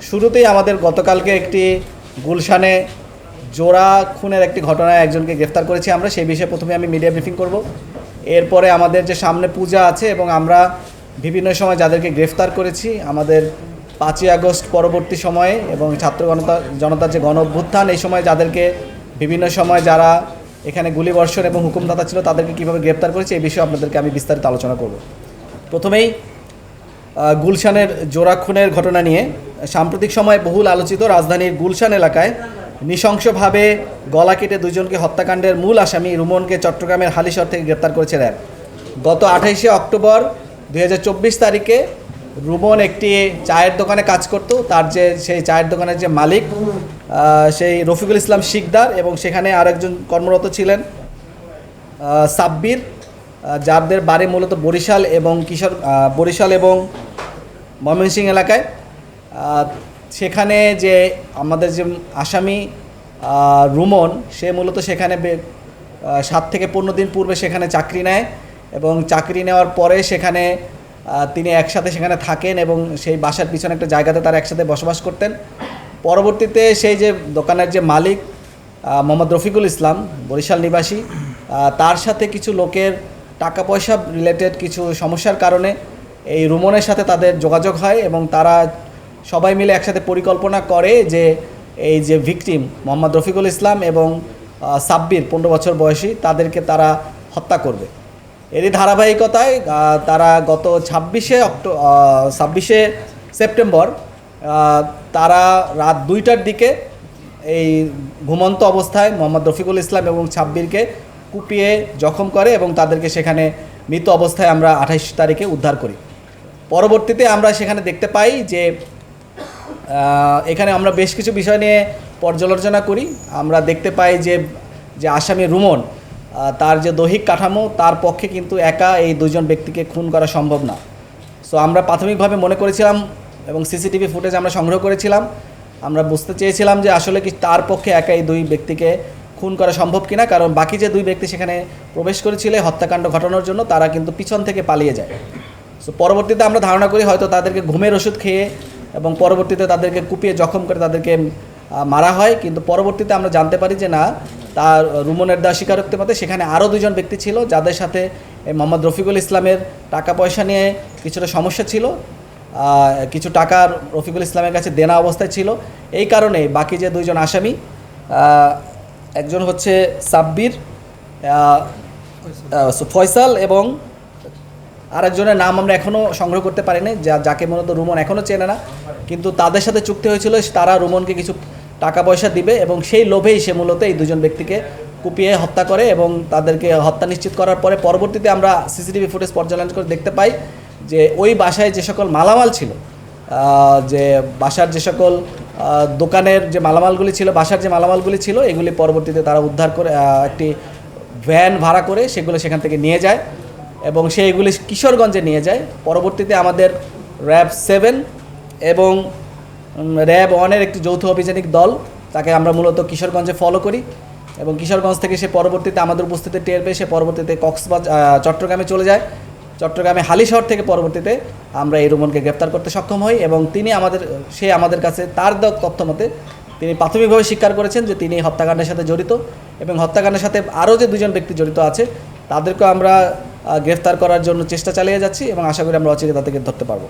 শুরুতেই আমাদের গতকালকে একটি গুলশানে জোড়া খুনের একটি ঘটনায় একজনকে গ্রেফতার করেছি আমরা। সেই বিষয়ে প্রথমে আমি মিডিয়া ব্রিফিং করব। এরপরে আমাদের যে সামনে পূজা আছে এবং আমরা বিভিন্ন সময় যাদেরকে গ্রেফতার করেছি, আমাদের 5ই আগস্ট পরবর্তী সময়ে এবং ছাত্র জনতার যে গণ অভ্যুত্থান, এই সময় যাদেরকে বিভিন্ন সময় যারা এখানে গুলিবর্ষণ এবং হুকুমদাতা ছিল তাদেরকে কীভাবে গ্রেফতার করেছে এই বিষয়ে আপনাদেরকে আমি বিস্তারিত আলোচনা করব। প্রথমেই গুলশানের জোড়া খুনের ঘটনা নিয়ে সাম্প্রতিক সময়ে বহুল আলোচিত রাজধানীর গুলশান এলাকায় নৃশংসভাবে গলা কেটে দুজনকে হত্যাকাণ্ডের মূল আসামি রুমনকে চট্টগ্রামের হালিশহর থেকে গ্রেপ্তার করেছে র্যাব। গত 28শে অক্টোবর 2024 তারিখে রুমন একটি চায়ের দোকানে কাজ করত। তার যে সেই চায়ের দোকানের যে মালিক সেই রফিকুল ইসলাম শিকদার এবং সেখানে আরেকজন কর্মরত ছিলেন সাব্বির, যাদের বাড়ি মূলত বরিশাল এবং ময়মনসিংহ এলাকায়। সেখানে যে আমাদের যে আসামি রুমন, সে মূলত সেখানে 7 থেকে 15 দিন পূর্বে সেখানে চাকরি নেয় এবং চাকরি নেওয়ার পরে সেখানে তিনি একসাথে সেখানে থাকেন এবং সেই বাসার পিছনে একটা জায়গাতে তারা একসাথে বসবাস করতেন। পরবর্তীতে সেই যে দোকানের যে মালিক মোহাম্মদ রফিকুল ইসলাম, বরিশাল নিবাসী, তার সাথে কিছু লোকের টাকা পয়সা রিলেটেড কিছু সমস্যার কারণে এই রুমনের সাথে তাদের যোগাযোগ হয় এবং তারা সবাই মিলে একসাথে পরিকল্পনা করে যে এই যে ভিকটিম মোহাম্মদ রফিকুল ইসলাম এবং সাব্বির 15 বছর বয়সী, তাদেরকে তারা হত্যা করবে। এরই ধারাবাহিকতায় তারা গত 26শে সেপ্টেম্বর তারা রাত 2টার দিকে এই ঘুমন্ত অবস্থায় মোহাম্মদ রফিকুল ইসলাম এবং সাব্বিরকে কুপিয়ে জখম করে এবং তাদেরকে সেখানে মৃত অবস্থায় আমরা 28 তারিখে উদ্ধার করি। পরবর্তীতে আমরা সেখানে দেখতে পাই যে এখানে আমরা বেশ কিছু বিষয় নিয়ে পর্যালোচনা করি। আমরা দেখতে পাই যে আসামি রুমন, তার যে দৈহিক কাঠামো, তার পক্ষে কিন্তু একা এই দুজন ব্যক্তিকে খুন করা সম্ভব না। সো আমরা প্রাথমিকভাবে মনে করেছিলাম এবং সিসিটিভি ফুটেজ আমরা সংগ্রহ করেছিলাম, আমরা বুঝতে চেয়েছিলাম যে আসলে কি তার পক্ষে একা এই দুই ব্যক্তিকে খুন করা সম্ভব কিনা, কারণ বাকি যে দুই ব্যক্তি সেখানে প্রবেশ করেছিল হত্যাকাণ্ড ঘটানোর জন্য, তারা কিন্তু পিছন থেকে পালিয়ে যায়। সো পরবর্তীতে আমরা ধারণা করি হয়তো তাদেরকে ঘুমের ওষুধ খেয়ে এবং পরবর্তীতে তাদেরকে কুপিয়ে জখম করে তাদেরকে মারা হয়। কিন্তু পরবর্তীতে আমরা জানতে পারি যে না, তার রুমনের দেওয়া স্বীকারোক্তি মতে সেখানে আরও দুজন ব্যক্তি ছিল যাদের সাথে মোহাম্মদ রফিকুল ইসলামের টাকা পয়সা নিয়ে কিছুটা সমস্যা ছিল, কিছু টাকা রফিকুল ইসলামের কাছে দেনা অবস্থায় ছিল। এই কারণে বাকি যে দুইজন আসামি, একজন হচ্ছে সাব্বির, ফয়সাল এবং আরেকজনের নাম আমরা এখনও সংগ্রহ করতে পারিনি, যাকে মূলত রুমন এখনও চেনে না, কিন্তু তাদের সাথে চুক্তি হয়েছিল তারা রুমনকে কিছু টাকা পয়সা দিবে এবং সেই লোভেই সে মূলত এই দুজন ব্যক্তিকে কুপিয়ে হত্যা করে এবং তাদেরকে হত্যা নিশ্চিত করার পরে পরবর্তীতে আমরা সিসিটিভি ফুটেজ পর্যালোচনা করে দেখতে পাই যে ওই বাসায় যে সকল মালামাল ছিল, যে বাসার যে সকল দোকানের যে মালামালগুলি ছিল, বাসার যে মালামালগুলি ছিল, এগুলি পরবর্তীতে তারা উদ্ধার করে একটি ভ্যান ভাড়া করে সেগুলো সেখান থেকে নিয়ে যায় এবং সেইগুলি কিশোরগঞ্জে নিয়ে যায়। পরবর্তীতে আমাদের র্যাব 7 এবং র্যাব 1-এর একটি যৌথ অভিযানিক দল, তাকে আমরা মূলত কিশোরগঞ্জে ফলো করি এবং কিশোরগঞ্জ থেকে সে পরবর্তীতে আমাদের উপস্থিতি টের পেয়ে সে পরবর্তীতে চট্টগ্রামে চলে যায়। চট্টগ্রামে হালিশহর থেকে পরবর্তীতে আমরা এই রুমনকে গ্রেপ্তার করতে সক্ষম হই এবং সে আমাদের কাছে তার তথ্য মতে তিনি প্রাথমিকভাবে স্বীকার করেছেন যে তিনি হত্যাকাণ্ডের সাথে জড়িত এবং হত্যাকাণ্ডের সাথে আরও যে দুজন ব্যক্তি জড়িত আছে তাদেরকেও আমরা গ্রেফতার করার জন্য চেষ্টা চালিয়ে যাচ্ছি এবং আশা করি আমরা অচিরে তাদেরকে ধরতে পারবো।